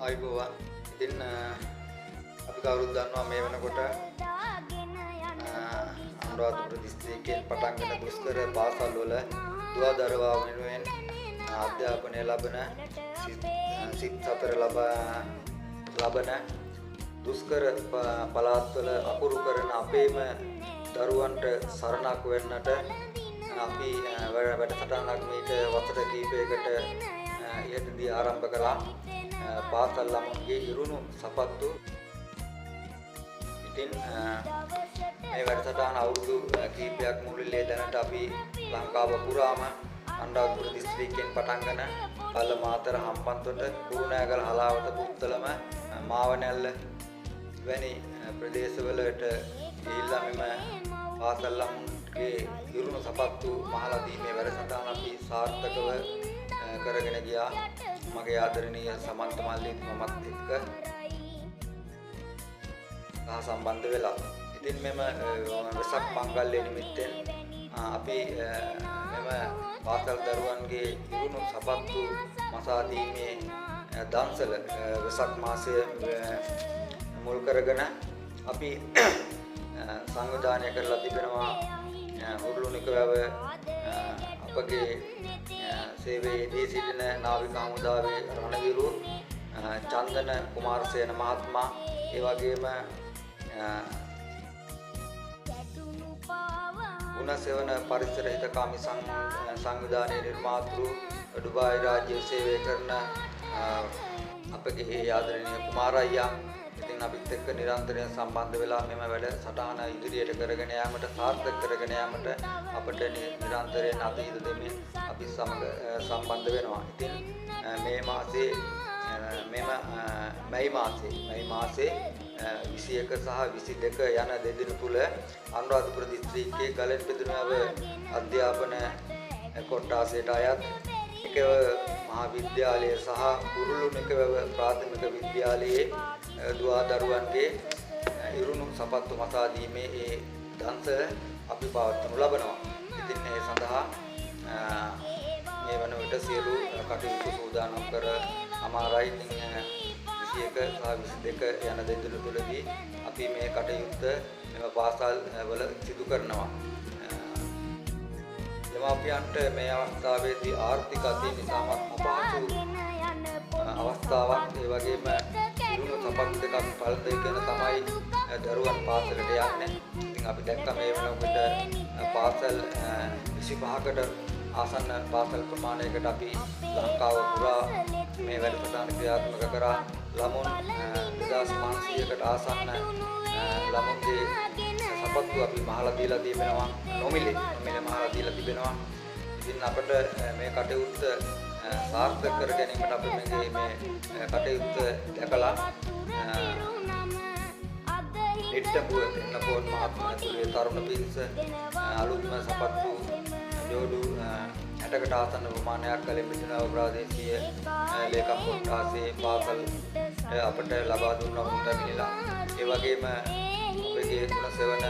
අයිබෝවන්. ඉතින් අපි කවුරුත් දන්නවා මේ වෙනකොට අනුරාධපුර දිස්ත්‍රික්කයෙන් පටන් ගන්න දුෂ්කර පාසල් වල දුවා දරුවා වෙනුවෙන් අධ්‍යාපනය ලබන සිත් සතර ලබන දුෂ්කර පළාත්වල අකුරු කරන අපේම දරුවන්ට සරණක් වෙන්නට අපි වැඩසටහනක් මේක වසර කිහිපයකට ඉහතදී ආරම්භ කළා. පාසල් ළමුන්ගේ ඉරුණු සපත්තු. ඉතින් මේ වැඩසටහන අවුරුදු කිහිපයක් මුළුල්ලේ දැනට අපි ලංකාව පුරාම අනුරාධපුර දිස්ත්‍රික්කයෙන් පටන්ගෙන පල්ල මාතර හම්පන්තොට කුරුණෑගල හලාවත පුත්තලම මාවනැල්ල වැනි ප්‍රදේශවලට ගිහිල්ලා මෙම පාසල් ළමුන්ගේ ඉරුණු සපත්තු මහලා දීමේ වැඩසටහන අපි සාර්ථකව කරගෙන ගියා. මගේ ආදරණීය සමන්ත මල්ලිත් මමත් එක්ක සම්බන්ධ වෙලා. ඉතින් මෙම වෙසක් මංගල්‍ය නිමිත්තෙන් අපි මෙම පාසල් දරුවන්ගේ ඉරුණු සපත්තු මසා දීමේ දන්සල වෙසක් මාසය මුල් කරගෙන අපි සංවිධානය කරලා තිබෙනවා. උරුළුනික වැව අපගේ සේවයේදී සිටින නාවික හමුදාවේ රණවිරු චන්දන කුමාරසේන මහත්මයා, ඒ වගේම ගුණසෙවණ පරිසර හිතකාමී සංවිධානයේ නිර්මාතෘ ඩුබායි රාජ්‍ය සේවය කරන අපගේ ආදරණීය කුමාරයියා. ඉතින් අපිත් එක්ක නිරන්තරයෙන් සම්බන්ධ වෙලා මෙම වැඩසටහන ඉදිරියට කරගෙන යාමට, සාර්ථක කරගෙන යාමට අපට නිරන්තරයෙන් අතීත දෙමින් අපි සමග සම්බන්ධ වෙනවා. ඉතින් මේ මාසේ මැයි මාසේ 21 සහ 22 යන දෙදින තුල අනුරාධපුර දිස්ත්‍රික්කයේ ගලෙන් පිදුරුව අධ්‍යාපන කොට්ටාසයට අයත් එකව මහාවිද්‍යාලය සහ උරුළුනිකවැව ප්‍රාථමික විද්‍යාලයේ දුවා දරුවන්ගේ ඉරුණු සපත්තු මසා දීමේ ඒ දන්ස අපි පවත්වනු ලබනවා. ඉතින් ඒ සඳහා මේ වන විට සියලු කටයුතු සූදානම් කර අමාරයි. ඉතින් 21 සහ 22 යන දෙදින තුලදී අපි මේ කටයුත්ත මෙම පාසල් වල සිදු කරනවා. දෙමාපියන්ට මේ අවස්ථාවේදී ආර්ථික අතින් නිසාමත් අපහසු අවස්ථාවක්. ඒ වගේම ඉරුණු සපත්තු දෙකක් පළදෙකන තමයි දරුවන් පාසලට යන්නේ. ඉතින් අපි දැක්ක මේ වන විට පාසල් 25කට ආසන්න පාසල් ප්‍රමාණයකට අපි ලංකාව පුරා මේ වැඩසටහන ක්‍රියාත්මක කරා. ළමුන් 2500කට ආසන්න ළමුන්ගේ සපත්තු අපි මහලා දීලා තිබෙනවා. නොමිලේ මහලා දීලා තිබෙනවා. ඉතින් අපිට මේ කටයුත්ත සාර්ථක කර ගැනීමට අපි මේ කටයුත්ත දැකලා නිට්ටඹුව එන්නකෝන් මහත්මයා ඇතුළේ තරුණ පිරිස අලුත්ම සපත්තු ජෝඩු 60කට ආසන්න ප්‍රමාණයක් කලින් මිදුණව ප්‍රාදේශීය ලේකම් කොට්ටාසේ පාසල් අපට ලබා දුන්නා උන්ට මිලලා. ඒ වගේම අපගේ ගුණසෙවණ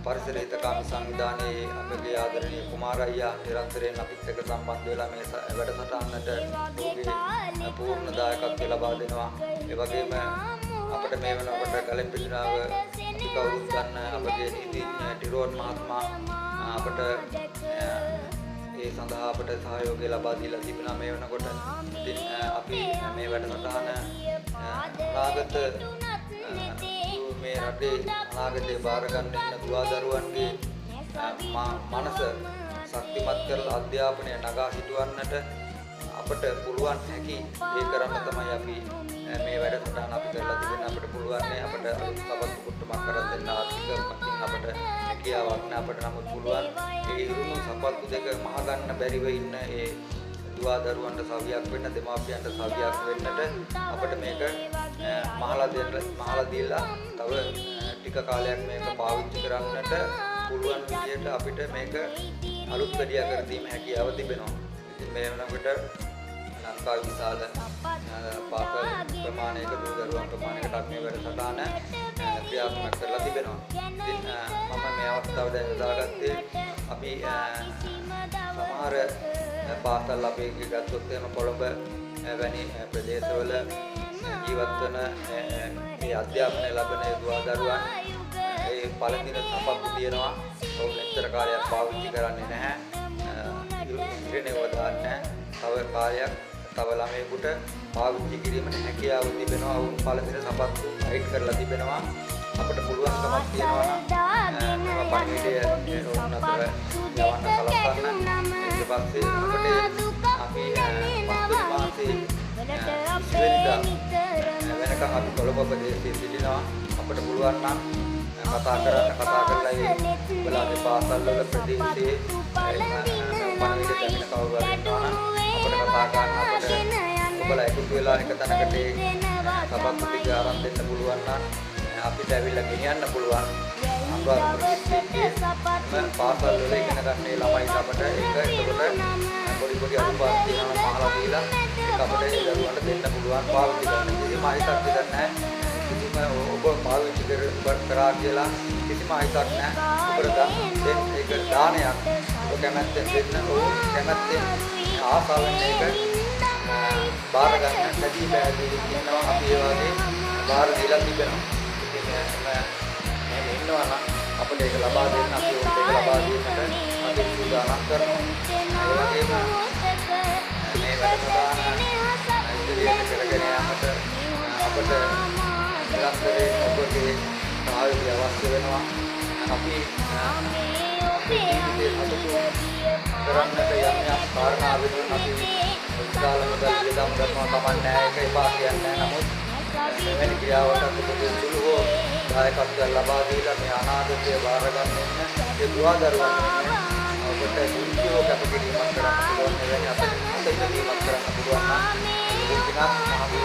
පරිසර හිතකාමී සංවිධානයේ අපගේ ආදරණීය කුමාරයියා නිරන්තරයෙන් අපිත් එක්ක සම්බන්ධ වෙලා මේ වැඩසටහනට ඔහුගේ පූර්ණ දායකත්වය ලබා දෙනවා. ඒ වගේම අපිට මේ වෙනකොට ගලෙන් පිදුනාව අපි කවුරුත් ගන්න අපගේ නීතිඥ ටිරෝන් මහත්මයා අපට ඒ සඳහා අපට සහයෝගය ලබා දීලා තිබෙනවා මේ වෙනකොට. ඉතින් අපි මේ වැඩසටහන අනාගත මේ රටේ අනාගතේ බාර ගන්න ඉන්න දුවා දරුවන්ගේ මනස ශක්තිමත් කරලා අධ්‍යාපනය නගා සිටවන්නට අපට පුළුවන් හැකි ඒ කරන්න තමයි අපි මේ වැඩසටහන අපි කරලා තිබෙන. අපිට පුළුවන් නේ අපිට අලුත් සපත්තු කුට්ටමක් කරලා දෙන්න ආර්ථිකවකින් අපිට හැකියාවක් නෑ. අපිට නමුත් පුළුවන් ඒ ඉරුණු සපත්තු දෙක මහ ගන්න බැරිව ඉන්න ඒ දුවා දරුවන්ට සවියක් වෙන්න, දෙමාපියන්ට සවියක් වෙන්නට අපිට මේක මහලා දීලා තව ටික කාලයක් මේක පාවිච්චි කරන්නට පුළුවන් විදිහට අපිට මේක අලුත් වැඩියා කර දීම හැකියාව තිබෙනවා. ඉතින් මේ වෙනකොට ලංකාවේ විශාල පාසල් ප්‍රමාණයක දරුවන් ප්‍රමාණයකට මේ වැඩසටහන ක්‍රියාත්මක කරලා තිබෙනවා. ඉතින් මම මේ අවස්ථාව දැන් යොදාගත්තේ අපි සමහර පාසල් අපි ගත්තොත් එහෙම කොළඹ වැනි ප්‍රදේශවල ජීවත් වන මේ අධ්‍යාපනය ලබන දුවදරුවන් ඒ පළඳින සපත්තු තියෙනවා. ඔවුන් එච්චර කාලයක් පාවිච්චි කරන්නේ නැහැ. ඉරණේව දාන්නේ තව කාලයක් තව ළමයෙකුට පාවිච්චි කිරීමට හැකියාව තිබෙනවා. ඔවුන් පළඳින සපත්තු හයිඩ් කරලා තිබෙනවා. අපිට පුළුවන්කමක් තියෙනවා නම් පණිවිඩය ඔවුන් අතර යවන්න සලස්වන්න. ඊට පස්සේ අපි පස්වෙනි මාසේ වෙනකන් අපි කොළඹ ප්‍රදේශයේ සිටිනවා. අපිට පුළුවන් නම් කතා කරලා ඒ බලන්නේ පාසල් වල ප්‍රදේශයේ පණිවිඩ දෙන්න කවුරු හරි ඉන්නවා නම් අපිට කතා කරන්න අපිට ඔබලා එකතු වෙලා එක තැනකට සපත්තු ටික ආරම්භ දෙන්න පුළුවන් නම් අපිට ඇවිල්ලා ගෙනියන්න පුළුවන්. අනුරාධපුර දිස්ත්‍රික්කයේ පාසල් වල ඉගෙන ගන්න ළමයි අපිට එතකොට පොඩි අනුපාත තියෙනවා මහලා දීලා ඒක අපිට ඒ දරුවන්ට දෙන්න පුළුවන් පාවිච්චි කරන්න. කිසිම අහිතක් දෙයක් නැහැ. කිසිම ඔබ පාවිච්චි කරා කියලා කිසිම අහිතක් නැහැ. ඔබට දැන් ඒක දානයක්. ඔබ කැමැත්තෙන් දෙන්න ඕන කැමැත්තෙන් ආසාවෙන් ඒක බාර ගන්න නැති බෑදී ඉන්නවා. අපි ඒ වගේ බාර දීලා තිබෙනවා. ඉතින් ඉන්නවා නම් අපිට ඒක ලබා දෙන්න අපි ඒක ලබා දෙන්නට අපි සූදානම් කරනවා. ඒ වගේම මේ වැඩසටහන ඉදිරියට කරගෙන යාමට අපිට නිරන්තරයෙන් ඔබගේ සහයෝගය අවශ්‍ය වෙනවා. අපි අපේ ජීවිතයේ සතුටු කරන්නට යම් කාරණා වෙනුවෙන් අපි උත්සාහ මුදල් වියදම් කරනවා. කමන්නේ ඒක එපා කියන්නේ නමුත් මෙවැනි ක්‍රියාවකට ඔබගේ සුළු හෝ දායකත්වය ලබා දීලා මේ අනාගතය බාර ගන්න ඒ දුවදරුවන් ඔබට දුක්ඛව කැපකිරීමක් කරන්න පුළුවන්. මෙවැනි අත්දැකීමක් කරන්න පුළුවන් නම් දුක්ඛනාත් මහවි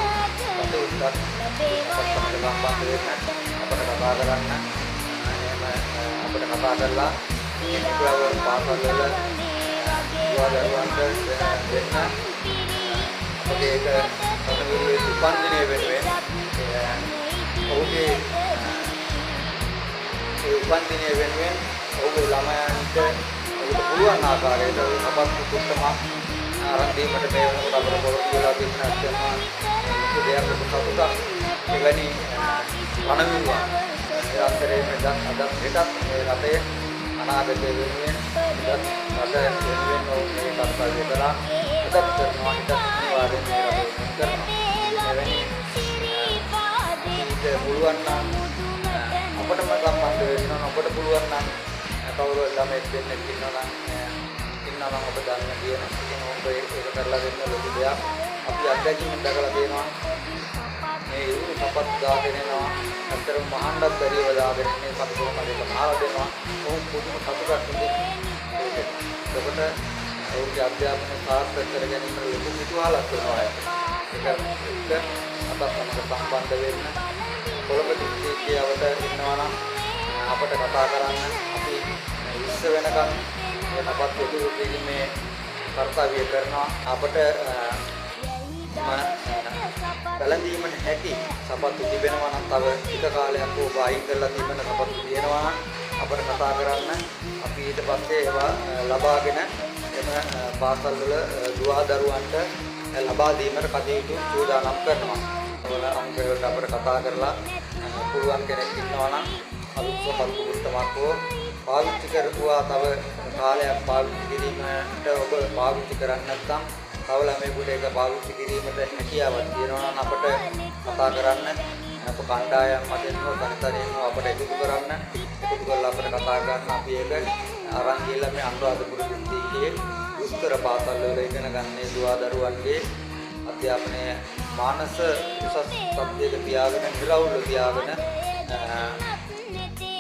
කටයුත්තක් අපට සම්බන්ධ වෙන්න අපට කතා කරන්න එහෙම අපට කතා කරලා මේ ක්‍රියාවන් පාසල් වල දුවදරුවන්ට දෙන්න අපේ ඒක පණවිඩේ උපන්දිනය වෙනුවෙන් ඔහුගේ ඒ උපන්දිනය වෙනුවෙන් ඔහුගේ ළමයන්ට ඔහුට පුළුවන් ආකාරයට සපත්තු කුට්ටමක් ආරම්භ දීමට මේ වෙනකොට අපර පොරොත්තු වෙලා තිබෙන අත්‍යවශ්‍ය දෙයක් සතුටක් එවැනි පණවිඩුවන් ඒ අතරේ මෙදත් අද හෙටත් මේ රටේ අනාගතය වෙනුවෙන් රට වෙනුවෙන් ඔහු මේ කර්තව්‍ය කළා. එදත් කරනවා හිතත් අනිවාර්යෙන් මේ රටේ කරනවා. එවැනි පුළුවන් නම් අපටම සම්බන්ධ වෙන්න අපට පුළුවන් නම් කවුරු ළමෙක් දෙන්නෙක් ඉන්නවා නම් ඔබ දන්න කියන ඉතින් ඔබ ඒක කරලා දෙන්න ලොකු දෙයක්. අපි අත්දැකීම් දැකලා තියෙනවා මේ ඉරු සපත් දාගෙන යනවා අතරම මහණ්ඩක් බැරිව දාගෙන මේ සතුටම දෙක මාලා දෙනවා. ඕම් පුදුම සතුටක් විඳින්න ඔබට ඔහුගේ අධ්‍යාපනය සාර්ථක කර ගැනීමට ලොකු පිටුවහලක් වෙනවා. ඒක අපත් සමග සම්බන්ධ වෙන්න කොළඹ දිස්ත්‍රික්කයේවට ඉන්නවා නම් අපට කතා කරන්න. අපි 20 වෙනකන් යනපත් යොදු කිරීමේ කර්තව්‍ය කරනවා. අපට බලඳීමට හැකි සපත්තු තිබෙනවා නම් තව ටික කාලයක් ඔබ අයින් කරලා තිබෙන සපත්තු තියෙනවා නම් අපට කතා කරන්න. අපි ඊට පස්සේ ඒවා ලබාගෙන එම පාසල් වල දුවදරුවන්ට ලබා දීමට කටයුතු සූදානම් කරනවා. ඔයාලා අංකවලට අපිට කතා කරලා පුළුවන් කෙනෙක් ඉන්නවා නම් අලුත් සපත්තු කුට්ටමක් හෝ පාවිච්චි කරපුවා තව කාලයක් පාවිච්චි කිරීමට ඔබ පාවිච්චි කරන්නේ නැත්නම් තව ළමයෙකුට ඒක පාවිච්චි කිරීමට හැකියාවක් තියෙනවා නම් අපිට කතා කරන්න. අප කණ්ඩායම් මතින් හෝ තනිතනින් හෝ අපිට එකතු කරන්න. එකතු කරලා අපිට කතා කරන්න. අපි ඒක අරන් ගිහලා මේ අනුරාධපුර දිස්ත්‍රික්කයේ දුස්තර පාසල් වල ඉගෙන ගන්න දුවදරුවන්ගේ අධ්‍යාපනය මානස උසස් තත්ත්වයක තියාගෙන නිරවුල්ව තියාගෙන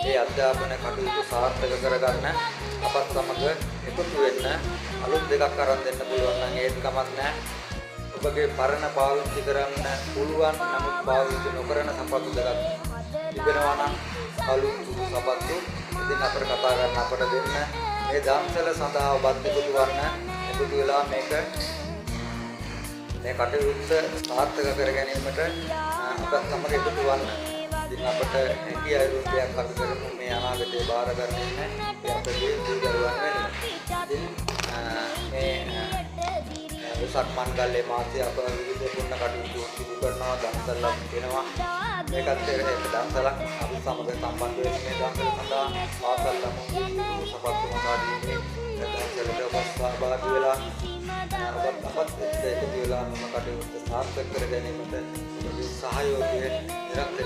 ඒ අධ්‍යාපන කටයුතු සාර්ථක කරගන්න අපත් සමග එකතු වෙන්න අලුත් දෙකක් අරන් දෙන්න පුළුවන් නම් ඒත් කමක් නැහැ. ඔබගේ පරණ පාවිච්චි කරන්න පුළුවන් නමුත් පාවිච්චි නොකරන සපත්තු දෙකක් තිබෙනවා නම් අලුත් සපත්තු ඉතින් අපිට කතා කරන්න අපට දෙන්න. මේ දම්සල සඳහා ඔබත් එකතු වන්න එකතු වෙලා මේක මේ කටයුත්ත සාර්ථක කර ගැනීමට අපත් සමග එකතු වන්න. ඉතින් අපට හැකි අයුරුන්දයක් අපි කරමු මේ අනාගතේ බාර ගන්න ඉන්න අපේ දරුවන් වෙනුවෙන්. ඉතින් මේ සක්මන් ගල්ලේ මාසය අප විවිධ පුණ්‍ය කටයුතු සිදු කරනවා දන්සලක් වෙනවා. මේකත් එක දන්සලක් අපි සමග සම්බන්ධ වෙන මේ දන්සල සඳහා පාසල් ළමුන්ගේ සපත්තු මඟා දීමේ දන්සලට සහභාගී වෙලා අපත් එක්ක එකතු වෙලා මම කටයුතු සාර්ථක කර ගැනීමට සහයෝගය නිරන්තරයෙන්